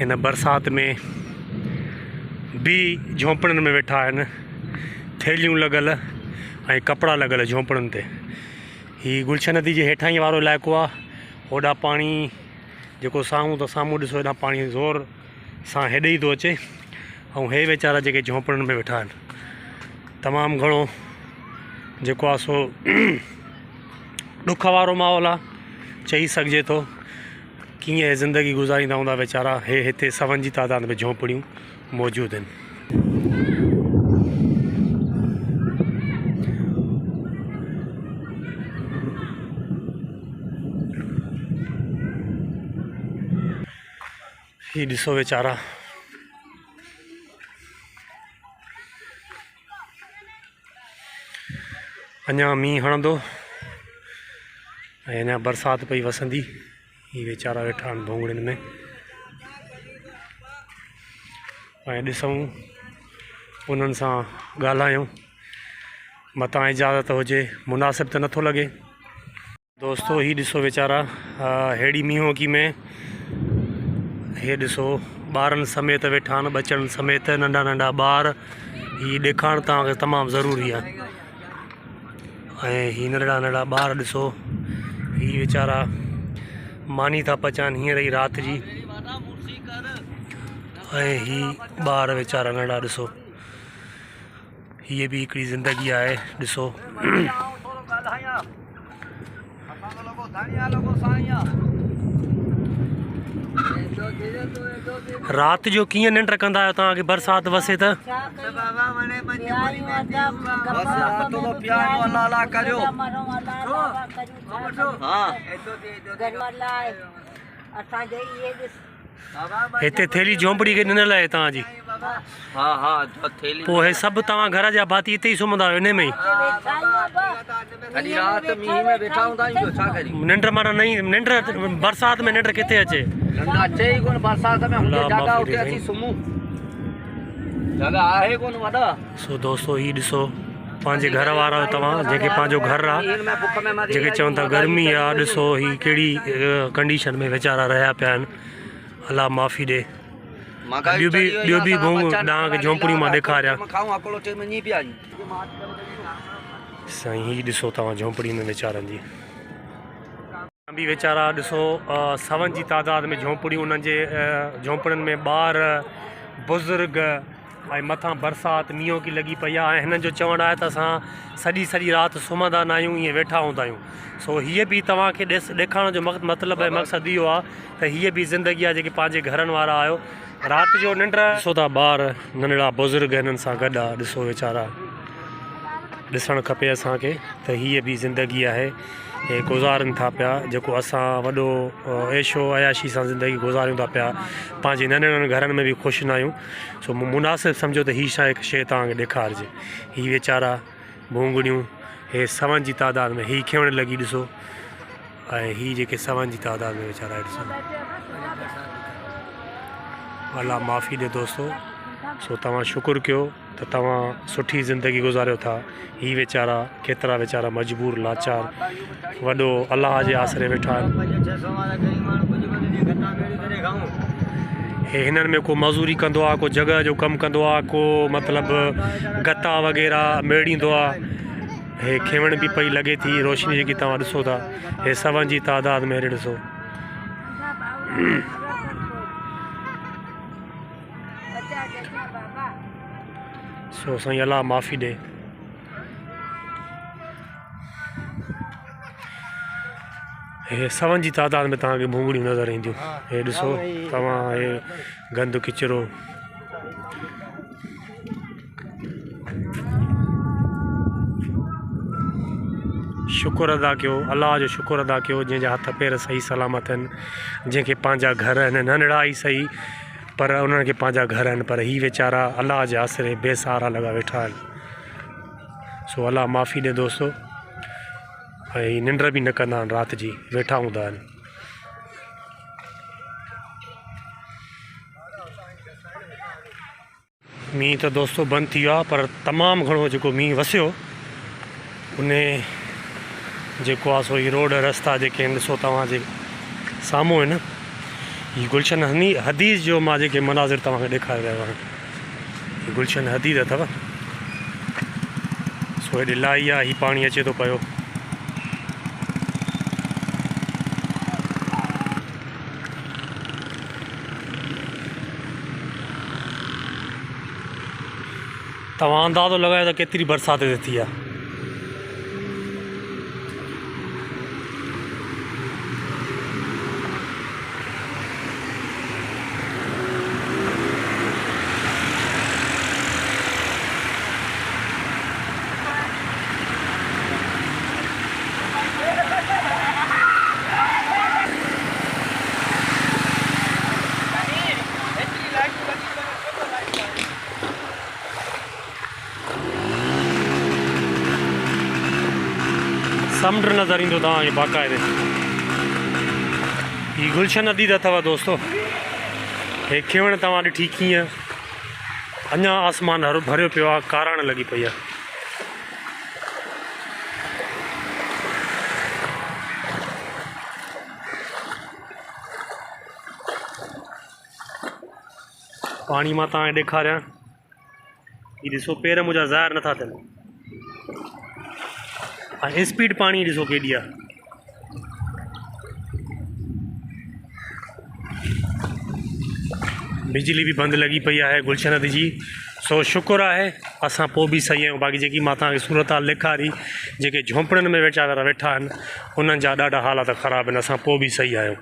इन बरसात में भी झोंपड़नि में वेठा आहिनि, थैलियूं लॻल ऐं कपिड़ा लॻल झोंपड़नि ते। हीअ गुलशन नदी जे हेठां ई वारो इलाइक़ो आहे। होॾां पाणी जेको साम्हूं त साम्हूं ॾिसो, हेॾां पाणी ज़ोर सां हेॾे ई थो अचे ऐं हे वीचारा जेके झोंपड़नि में वेठा आहिनि, तमामु घणो जेको आहे सो ॾुख वारो माहौल आहे, चई सघिजे थो। कीअं ज़िंदगी गुज़ारींदा हूंदा वीचारा। हे हिते सवनि जी तादाद में झोंपड़ियूं मौजूदु आहिनि। हीअ ॾिसो वीचारा, अञा मींहुं हणंदो ऐं अञा बरसाति पई वसंदी। हीअ वीचारा वेठा आहिनि भोंगड़ियुनि में ऐं ॾिसूं, उन्हनि सां ॻाल्हायूं। मतां इजाज़त हुजे, मुनासिब त नथो लॻे। दोस्तो हीअ ॾिसो वीचारा हेड़ी मींहोकी में, हे ॾिसो ॿारनि समेत वेठा आहिनि, बचड़नि समेत, नंढा नंढा ॿार। हीअ ॾेखारणु तव्हांखे तमामु ज़रूरी आहे। ऐं हीअ नंढड़ा नंढड़ा ॿार ॾिसो, हीअ वीचारा मानी था पचाइनि हींअर ई राति जी। ऐं हीअ ॿार वीचारा नंढा ॾिसो, हीअ बि हिकिड़ी ज़िंदगी आहे। ॾिसो राति जो कीअं निंड कंदा आहियो तव्हांखे बरसाति वसे त? हिते थैली झोंपड़ी के ॾिनल आहे तव्हांजी? पोइ हे सभु तव्हां घर जा भाती हिते ई सुम्हंदा आहियो इन में ई? निंड माना नहीं, निंड बरसाति में निंड किथे अचे? सो दोस्तो हीअ ॾिसो पंहिंजे घर वारा तव्हां जेके पंहिंजो घर आहे, जेके चवनि था गर्मी आहे, ॾिसो हीअ कहिड़ी कंडीशन में वीचारा रहिया पिया आहिनि। अलाह माफ़ी ॾे। ॿियो बि तव्हांखे झोंपड़ियूं मां ॾेखारियां। साईं हीअ ॾिसो तव्हां झोंपड़ी में वीचारनि जी बि वीचारा ॾिसो, सवनि जी तादाद में झोंपड़ियूं, उन्हनि जे झोंपड़ियुनि में ॿार बुज़ुर्ग ऐं मथां बरसाति मींहों की लॻी पई आहे। ऐं हिननि जो चवणु आहे त असां सॼी राति सुम्हंदा न आहियूं, ईअं वेठा हूंदा आहियूं। सो हीअ बि तव्हांखे ॾेखारण जो मतिलबु ऐं मक़सदु इहो आहे त हीअ बि ज़िंदगी आहे। जेके पंहिंजे घरनि वारा आहियो, राति जो निंड ॾिसो था, ॿार नंढड़ा बुज़ुर्ग हिननि सां गॾु आहे। ॾिसो वीचारा, ॾिसणु खपे असांखे त हीअ बि ज़िंदगी आहे। हे गुज़ारनि था पिया, जेको असां वॾो ऐशो अयाशी सां ज़िंदगी गुज़ारियूं था पिया, पंहिंजे नंढे नंढे घरनि में बि ख़ुशि न आहियूं। सो मुनासिबु सम्झो त हीअ छा हिकु शइ तव्हांखे ॾेखारिजे। हीअ वीचारा भूंगड़ियूं, हे सवनि जी तादाद में, हीअ खियणु लॻी ॾिसो। ऐं हीअ जेके सवनि जी तादाद में वीचारा ॾिसो। अलाह माफ़ी ॾे दोस्तो। सो तव्हां शुक्र कयो त तव्हां सुठी ज़िंदगी गुज़ारियो था। हीअ वीचारा केतिरा वीचारा मजबूर, लाचार, वॾो अलाह जे आसरे वेठा आहिनि। हे हिननि में को मज़ूरी कंदो आहे, को जॻह जो कमु कंदो आहे, को मतिलबु गता वग़ैरह मेड़ींदो आहे। हे खेवण बि पई लॻे थी, रोशनी जेकी तव्हां ॾिसो था, हे सवनि जी तादाद में ॾिसो। सो साईं अलाह माफ़ी ॾे। हे सवनि जी तादाद में तव्हांखे भूंगड़ियूं नज़र ईंदियूं। हे ॾिसो तव्हां, हे गंद किचिरो। शुक्र अदा कयो, अलाह जो शुक्र अदा कयो, जंहिंजा हथ पेर सही सलामत आहिनि, जंहिंखे पंहिंजा घर आहिनि, नंढड़ा ई सही पर उन्हनि खे पंहिंजा घर आहिनि। पर हीअ वीचारा अलाह जे आसरे बेसहारा लॻा वेठा आहिनि। सो अलाह माफ़ी ॾे दोस्तो। ऐं निंड बि न कंदा आहिनि, राति जी वेठा हूंदा आहिनि। मींहुं त दोस्तो बंदि थी वियो आहे, पर तमामु घणो जेको मींहुं वसियो उन जेको आहे सो हीअ रोड रस्ता जेके आहिनि ॾिसो तव्हांजे साम्हूं आहिनि। ये गुलशन हदीद जो मां जेके मनाज़िर तव्हांखे ॾेखारे रहियो आहियां, ये गुलशन हदीद अथव। सो हेॾे लाही आहे, हीउ पाणी अचे थो पियो। तव्हां अंदाज़ो लॻायो त केतिरी बरसाति हिते थी आहे। समुंड नज़र ईंदो तव्हांखे बाक़ाइदे। ही गुलशन हदीद अथव दोस्तो। हे खिवण तव्हां ॾिठी कीअं अञा आसमान हरो भरियो पियो आहे, काराण लॻी पई आहे। पाणी मां तव्हांखे ॾेखारियां, हीउ ॾिसो पेर मुंहिंजा ज़ाहिर नथा थियनि। ऐं स्पीड पाणी ॾिसो केॾी आहे। बिजली बि बंदि लॻी पई आहे गुलशन हदीद जी। सो शुक्र आहे असां पोइ बि सही आहियूं। बाक़ी जेकी मां तव्हांखे सूरत हाल ॾेखारी, जेके झोंपड़ियुनि में वीचारा वेठा आहिनि, उन्हनि जा ॾाढा हालात ख़राबु आहिनि। असां पोइ बि सही आहियूं।